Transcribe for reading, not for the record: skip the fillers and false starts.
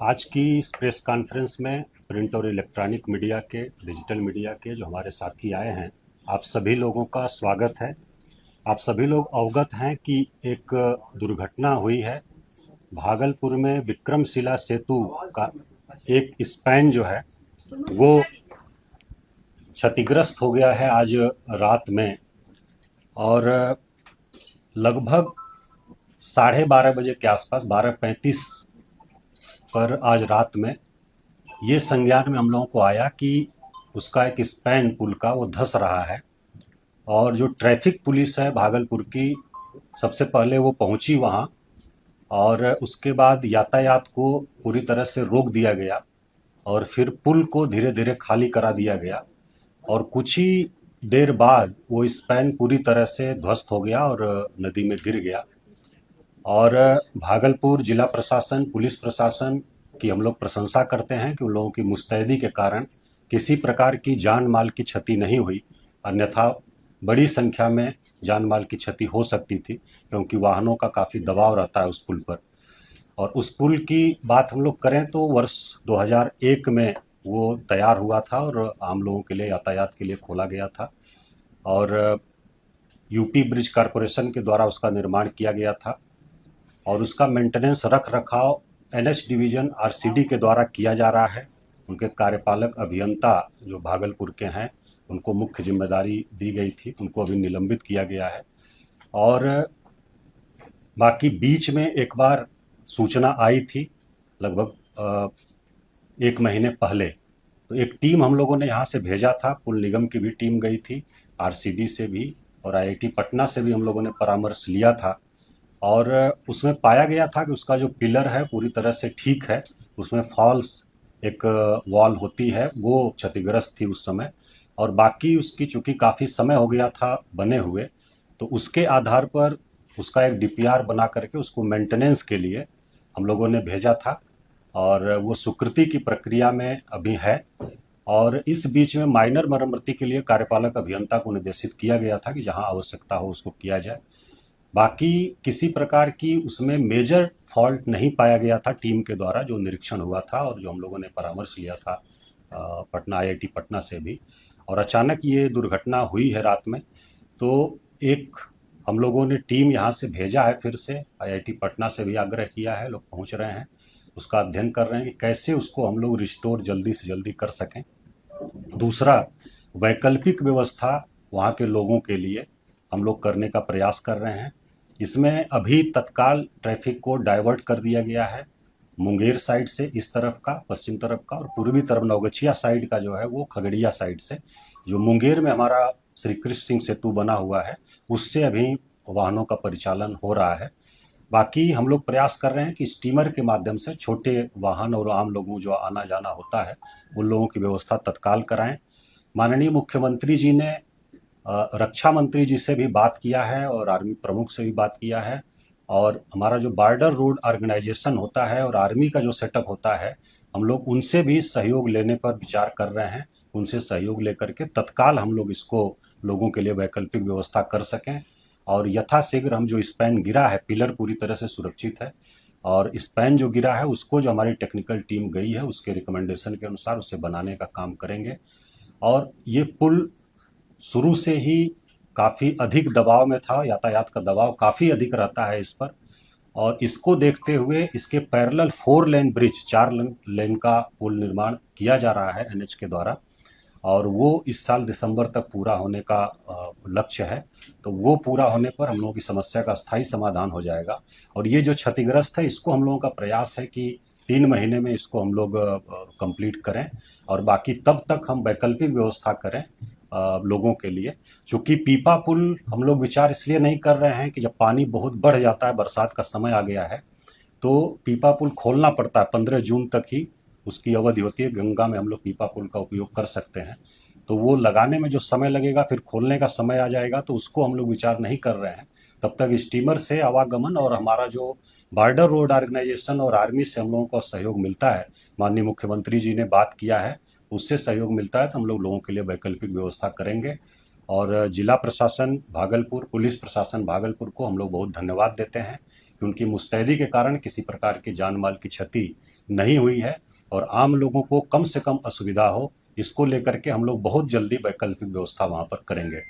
आज की इस प्रेस कॉन्फ्रेंस में प्रिंट और इलेक्ट्रॉनिक मीडिया के, डिजिटल मीडिया के जो हमारे साथी आए हैं, आप सभी लोगों का स्वागत है। आप सभी लोग अवगत हैं कि एक दुर्घटना हुई है। भागलपुर में विक्रमशिला सेतु का एक स्पैन जो है वो क्षतिग्रस्त हो गया है आज रात में। और लगभग 12:30 बजे के आसपास, 12:35 पर आज रात में ये संज्ञान में हम लोगों को आया कि उसका एक स्पैन पुल का वो धंस रहा है। और जो ट्रैफिक पुलिस है भागलपुर की, सबसे पहले वो पहुंची वहाँ, और उसके बाद यातायात को पूरी तरह से रोक दिया गया और फिर पुल को धीरे धीरे खाली करा दिया गया। और कुछ ही देर बाद वो स्पैन पूरी तरह से ध्वस्त हो गया और नदी में गिर गया। और भागलपुर जिला प्रशासन, पुलिस प्रशासन की हम लोग प्रशंसा करते हैं कि उन लोगों की मुस्तैदी के कारण किसी प्रकार की जान माल की क्षति नहीं हुई। अन्यथा बड़ी संख्या में जान माल की क्षति हो सकती थी, क्योंकि वाहनों का काफ़ी दबाव रहता है उस पुल पर। और उस पुल की बात हम लोग करें तो वर्ष 2001 में वो तैयार हुआ था और आम लोगों के लिए, यातायात के लिए खोला गया था। और यूपी ब्रिज कॉरपोरेशन के द्वारा उसका निर्माण किया गया था और उसका मेंटेनेंस, रख रखाव एनएच डिवीजन आरसीडी के द्वारा किया जा रहा है। उनके कार्यपालक अभियंता जो भागलपुर के हैं, उनको मुख्य जिम्मेदारी दी गई थी, उनको अभी निलंबित किया गया है। और बाकी बीच में एक बार सूचना आई थी, लगभग 1 महीने पहले। तो एक टीम हम लोगों ने यहाँ से भेजा था, पुल निगम की भी टीम गई थी, आरसीडी से भी और आईआईटी पटना से भी हम लोगों ने परामर्श लिया था। और उसमें पाया गया था कि उसका जो पिलर है पूरी तरह से ठीक है। उसमें फॉल्स एक वॉल होती है, वो क्षतिग्रस्त थी उस समय। और बाकी उसकी चूंकि काफ़ी समय हो गया था बने हुए, तो उसके आधार पर उसका एक डीपीआर बना करके उसको मेंटेनेंस के लिए हम लोगों ने भेजा था और वो स्वीकृति की प्रक्रिया में अभी है। और इस बीच में माइनर मरम्मती के लिए कार्यपालक अभियंता को निर्देशित किया गया था कि जहां आवश्यकता हो उसको किया जाए। बाकी किसी प्रकार की उसमें मेजर फॉल्ट नहीं पाया गया था टीम के द्वारा जो निरीक्षण हुआ था और जो हम लोगों ने परामर्श लिया था पटना, आईआईटी पटना से भी। और अचानक ये दुर्घटना हुई है रात में। तो एक हम लोगों ने टीम यहाँ से भेजा है, फिर से आईआईटी पटना से भी आग्रह किया है, लोग पहुँच रहे हैं, उसका अध्ययन कर रहे हैं कि कैसे उसको हम लोग रिस्टोर जल्दी से जल्दी कर सकें। दूसरा, वैकल्पिक व्यवस्था वहाँ के लोगों के लिए हम लोग करने का प्रयास कर रहे हैं। इसमें अभी तत्काल ट्रैफिक को डाइवर्ट कर दिया गया है, मुंगेर साइड से इस तरफ का, पश्चिम तरफ का, और पूर्वी तरफ नवगछिया साइड का जो है वो खगड़िया साइड से। जो मुंगेर में हमारा श्री कृष्ण सिंह सेतु बना हुआ है, उससे अभी वाहनों का परिचालन हो रहा है। बाकी हम लोग प्रयास कर रहे हैं कि स्टीमर के माध्यम से छोटे वाहन और आम लोगों जो आना जाना होता है उन लोगों की व्यवस्था तत्काल कराएं। माननीय मुख्यमंत्री जी ने रक्षा मंत्री जी से भी बात किया है और आर्मी प्रमुख से भी बात किया है। और हमारा जो बॉर्डर रोड ऑर्गेनाइजेशन होता है और आर्मी का जो सेटअप होता है, हम लोग उनसे भी सहयोग लेने पर विचार कर रहे हैं। उनसे सहयोग लेकर के तत्काल हम लोग इसको लोगों के लिए वैकल्पिक व्यवस्था कर सकें। और यथाशीघ्र हम जो स्पैन गिरा है, पिलर पूरी तरह से सुरक्षित है, और स्पैन जो गिरा है उसको जो हमारी टेक्निकल टीम गई है उसके रिकमेंडेशन के अनुसार उसे बनाने का काम करेंगे। और ये पुल शुरू से ही काफ़ी अधिक दबाव में था, यातायात का दबाव काफ़ी अधिक रहता है इस पर। और इसको देखते हुए इसके पैरेलल 4 लेन ब्रिज, 4 लेन का पुल निर्माण किया जा रहा है एनएच के द्वारा, और वो इस साल दिसंबर तक पूरा होने का लक्ष्य है। तो वो पूरा होने पर हम लोगों की समस्या का स्थायी समाधान हो जाएगा। और ये जो क्षतिग्रस्त है, इसको हम लोगों का प्रयास है कि 3 महीने में इसको हम लोग कंप्लीट करें, और बाकी तब तक हम वैकल्पिक व्यवस्था करें लोगों के लिए। चूंकि पीपा पुल हम लोग विचार इसलिए नहीं कर रहे हैं कि जब पानी बहुत बढ़ जाता है, बरसात का समय आ गया है, तो पीपा पुल खोलना पड़ता है। 15 जून तक ही उसकी अवधि होती है, गंगा में हम लोग पीपा पुल का उपयोग कर सकते हैं। तो वो लगाने में जो समय लगेगा, फिर खोलने का समय आ जाएगा, तो उसको हम लोग विचार नहीं कर रहे हैं। तब तक स्टीमर से आवागमन और हमारा जो बॉर्डर रोड ऑर्गेनाइजेशन और आर्मी से हम लोगों को सहयोग मिलता है, माननीय मुख्यमंत्री जी ने बात किया है, उससे सहयोग मिलता है, तो हम लोग लोगों के लिए वैकल्पिक व्यवस्था करेंगे। और जिला प्रशासन भागलपुर, पुलिस प्रशासन भागलपुर को हम लोग बहुत धन्यवाद देते हैं कि उनकी मुस्तैदी के कारण किसी प्रकार की जान माल की क्षति नहीं हुई है और आम लोगों को कम से कम असुविधा हो, इसको लेकर के हम लोग बहुत जल्दी वैकल्पिक व्यवस्था वहाँ पर करेंगे।